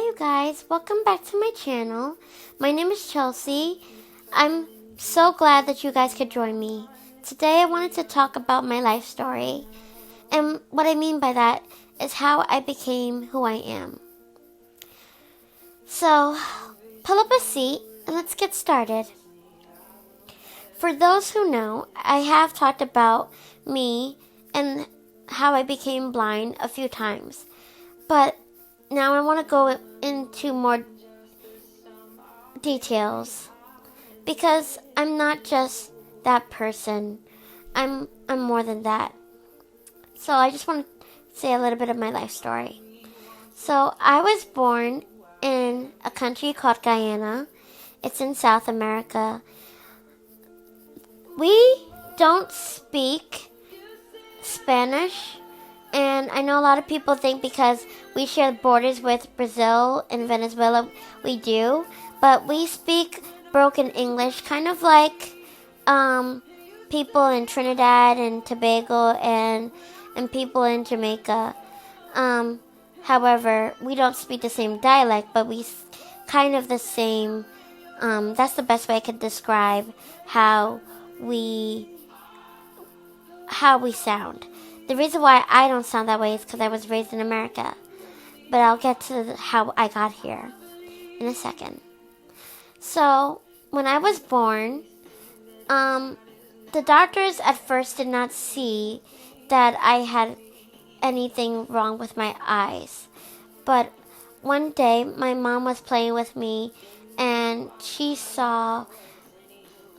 you guys, welcome back to my channel. My name is Chelsea. I'm so glad that you guys could join me. Today I wanted to talk about my life story. And what I mean by that is how I became who I am. So, pull up a seat and let's get started. For those who know, I have talked about me and how I became blind a few times. But now I want to go into more details because I'm not just that person. I'm more than that. So I just want to say a little bit of my life story. So I was born in a country called Guyana. It's in South America. We don't speak Spanish. And I know a lot of people think because we share borders with Brazil and Venezuela, we do. But we speak broken English, kind of like people in Trinidad and Tobago and people in Jamaica. However, we don't speak the same dialect, but we kind of the same. That's the best way I could describe how we sound. The reason why I don't sound that way is because I was raised in America. But I'll get to how I got here in a second. So, when I was born, the doctors at first did not see that I had anything wrong with my eyes. But one day, my mom was playing with me, and she saw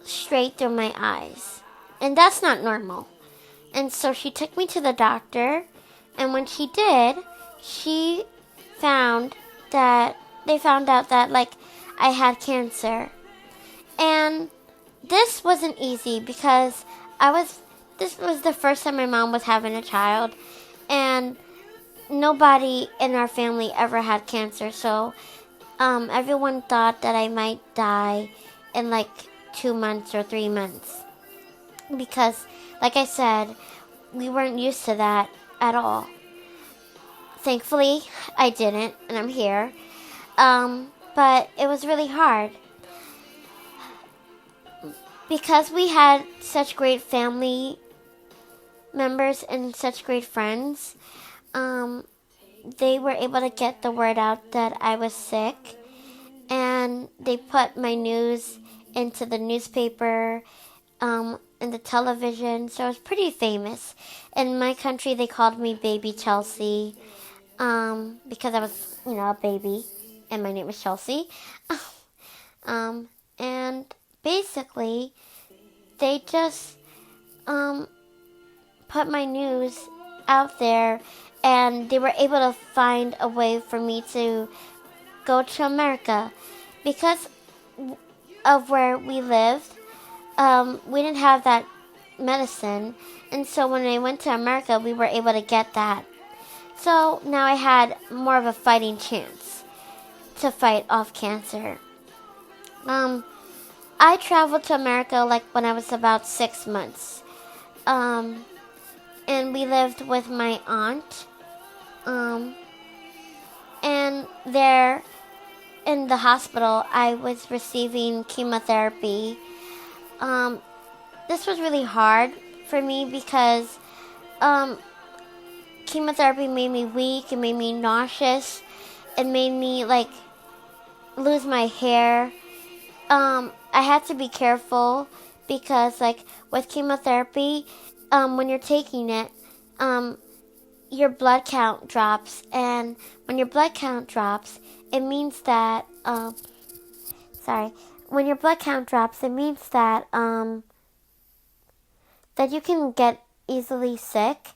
straight through my eyes. And that's not normal. And so she took me to the doctor, and when she did, they found out that like I had cancer. And this wasn't easy because this was the first time my mom was having a child, and nobody in our family ever had cancer. So everyone thought that I might die in like 2 months or 3 months. Because, like I said, we weren't used to that at all. Thankfully, I didn't, and I'm here. But it was really hard. Because we had such great family members and such great friends, they were able to get the word out that I was sick. And they put my news into the newspaper, in the television, so I was pretty famous. In my country, they called me Baby Chelsea, because I was, a baby, and my name was Chelsea. And basically, they just put my news out there, and they were able to find a way for me to go to America. Because of where we lived, we didn't have that medicine, and so when I went to America, we were able to get that. So now I had more of a fighting chance to fight off cancer. I traveled to America like when I was about 6 months, and we lived with my aunt, and there in the hospital, I was receiving chemotherapy. This was really hard for me because chemotherapy made me weak, it made me nauseous, it made me like lose my hair. I had to be careful because like with chemotherapy, when you're taking it, your blood count drops, and when your blood count drops, it means that when your blood count drops, it means that that you can get easily sick,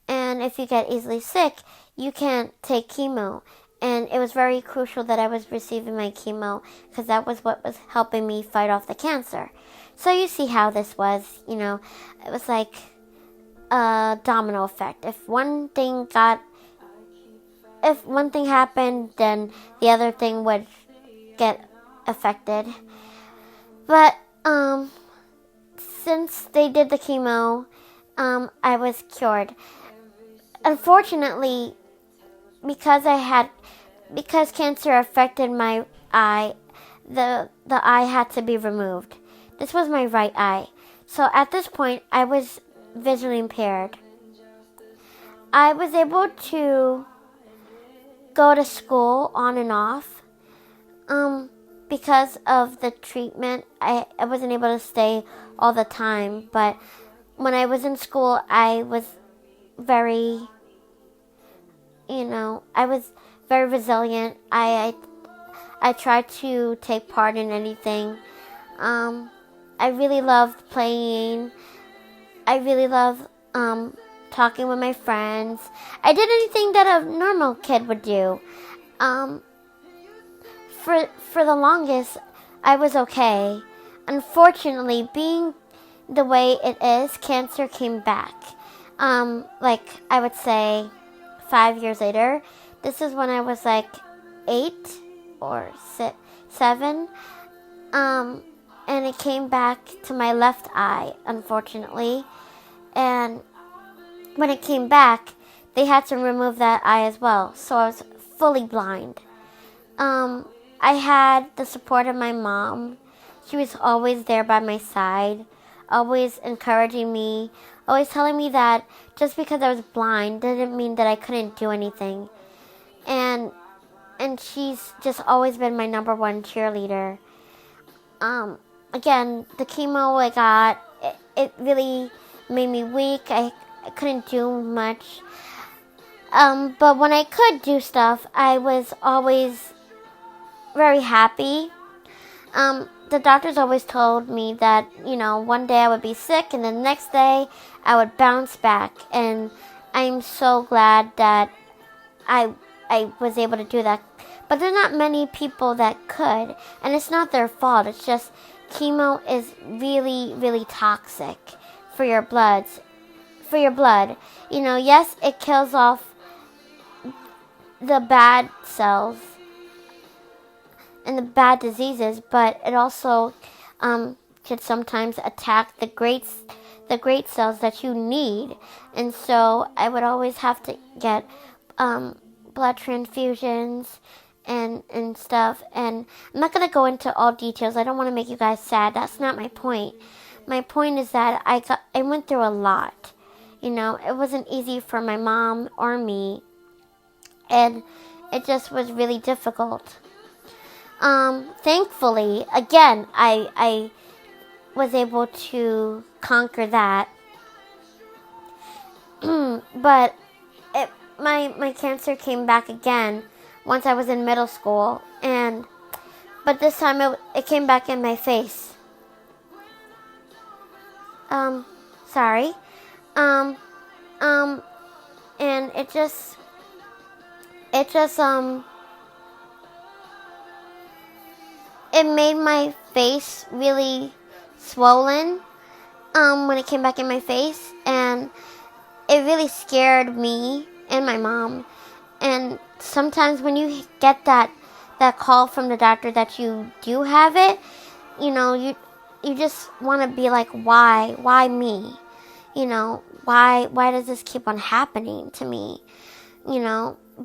and if you get easily sick, you can't take chemo. And it was very crucial that I was receiving my chemo because that was what was helping me fight off the cancer. So you see how this was, it was like a domino effect. If one thing happened, then the other thing would get affected. But since they did the chemo, I was cured. Unfortunately, because I had because cancer affected my eye, the eye had to be removed. This was my right eye. So at this point, I was visually impaired. I was able to go to school on and off. Because of the treatment, I wasn't able to stay all the time. But when I was in school, I was very, I was very resilient. I tried to take part in anything. I really loved playing. I really loved talking with my friends. I did anything that a normal kid would do. For the longest, I was okay. Unfortunately, being the way it is, cancer came back. Like I would say 5 years later. This is when I was like 8 or 7. And it came back to my left eye, unfortunately. And when it came back, they had to remove that eye as well. So I was fully blind. I had the support of my mom. She was always there by my side, always encouraging me, always telling me that just because I was blind didn't mean that I couldn't do anything. And she's just always been my number one cheerleader. Again, the chemo I got, it really made me weak. I couldn't do much. But when I could do stuff, I was always very happy. The doctors always told me that, one day I would be sick and the next day I would bounce back. And I'm so glad that I was able to do that. But there's not many people that could. And it's not their fault. It's just chemo is really, really toxic for your blood. Yes, it kills off the bad cells and the bad diseases, but it also could sometimes attack the great cells that you need. And so I would always have to get blood transfusions and stuff. And I'm not going to go into all details. I don't want to make you guys sad. That's not my point. My point is that I went through a lot. It wasn't easy for my mom or me. And it just was really difficult. Thankfully, again, I was able to conquer that. But my cancer came back again once I was in middle school, but this time it came back in my face. Sorry. And it just it made my face really swollen when it came back in my face, and it really scared me and my mom. And sometimes when you get that call from the doctor that you do have it, you just want to be like, why me? Why does this keep on happening to me?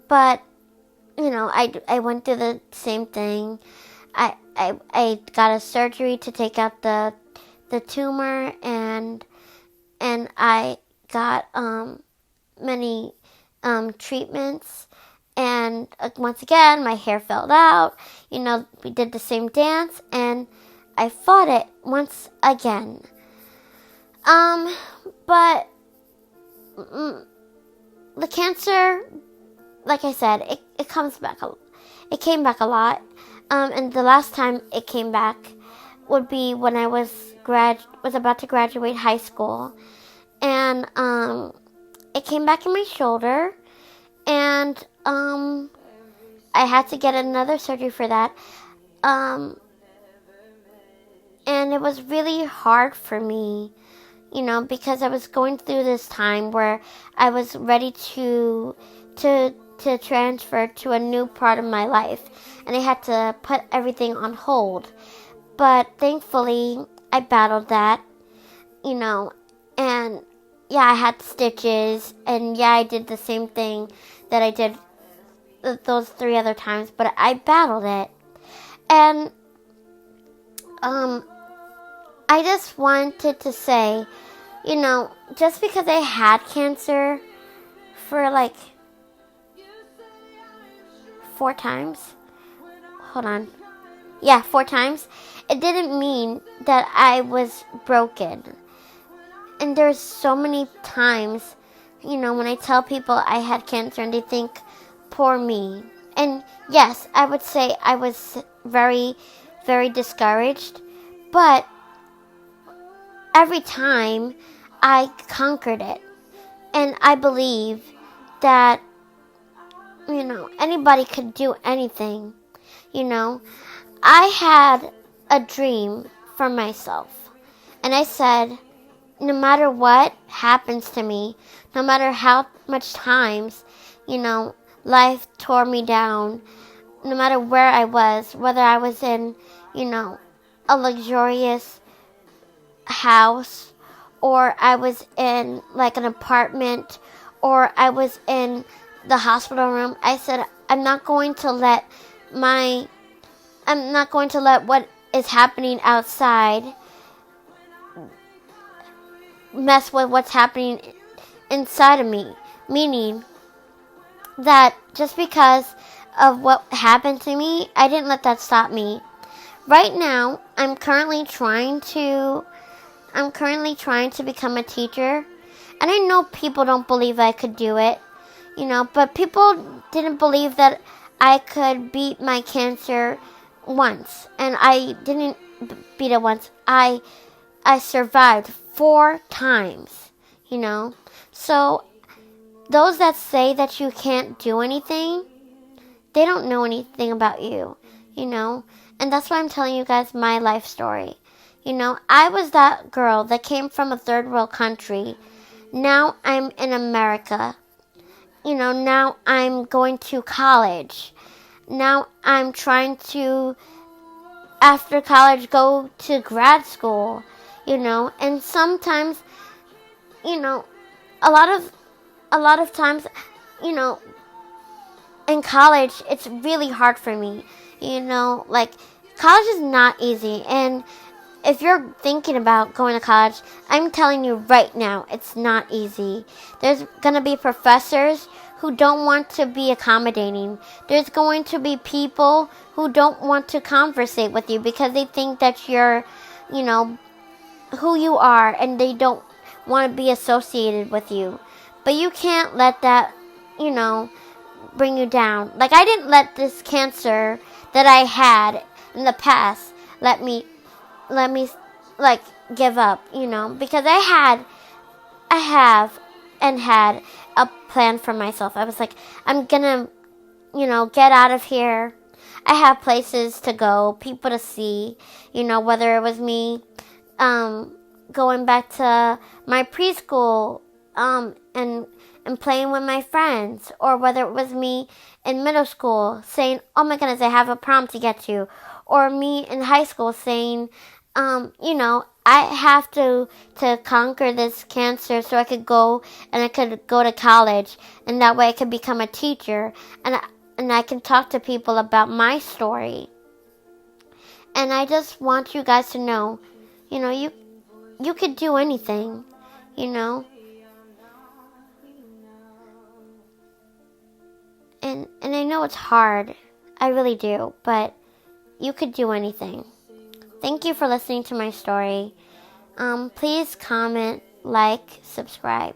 But I went through the same thing. I got a surgery to take out the tumor, and I got many treatments, and once again my hair fell out. We did the same dance, and I fought it once again. But the cancer, like I said, it comes back. It came back a lot. And the last time it came back would be when I was about to graduate high school, and it came back in my shoulder, and I had to get another surgery for that. And it was really hard for me, because I was going through this time where I was ready to transfer to a new part of my life, and I had to put everything on hold. But thankfully, I battled that, and yeah, I had stitches, and yeah, I did the same thing that I did those 3 other times, but I battled it. And I just wanted to say, just because I had cancer for like 4 times, hold on, yeah, 4 times, it didn't mean that I was broken. And there's so many times, when I tell people I had cancer and they think, poor me. And yes, I would say I was very, very discouraged, but every time I conquered it. And I believe that, anybody could do anything. I had a dream for myself. And I said, no matter what happens to me, no matter how much times, life tore me down, no matter where I was, whether I was in, a luxurious house, or I was in like an apartment, or I was in the hospital room, I said, I'm not going to let what is happening outside mess with what's happening inside of me. Meaning that just because of what happened to me, I didn't let that stop me. Right now, I'm currently trying to become a teacher. And I know people don't believe I could do it, but people didn't believe that I could beat my cancer once. And I didn't beat it once. I survived 4 times, So those that say that you can't do anything, they don't know anything about you, And that's why I'm telling you guys my life story. I was that girl that came from a third world country. Now I'm in America. Now I'm going to college. Now I'm trying to, after college, go to grad school, And sometimes, a lot of times, in college, it's really hard for me. Like, college is not easy. And if you're thinking about going to college, I'm telling you right now, it's not easy. There's going to be professors who don't want to be accommodating. There's going to be people who don't want to conversate with you because they think that you're, who you are, and they don't want to be associated with you. But you can't let that, bring you down. Like, I didn't let this cancer that I had in the past let me like give up, because I have and had a plan for myself. I was like, I'm gonna, get out of here. I have places to go, people to see, whether it was me going back to my preschool and playing with my friends, or whether it was me in middle school saying, oh my goodness, I have a prom to get to, or me in high school saying, I have to conquer this cancer so I could go to college, and that way I could become a teacher, and I can talk to people about my story. And I just want you guys to know, you could do anything, And I know it's hard. I really do. But you could do anything. Thank you for listening to my story. Please comment, like, subscribe.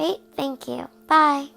Right? Thank you. Bye.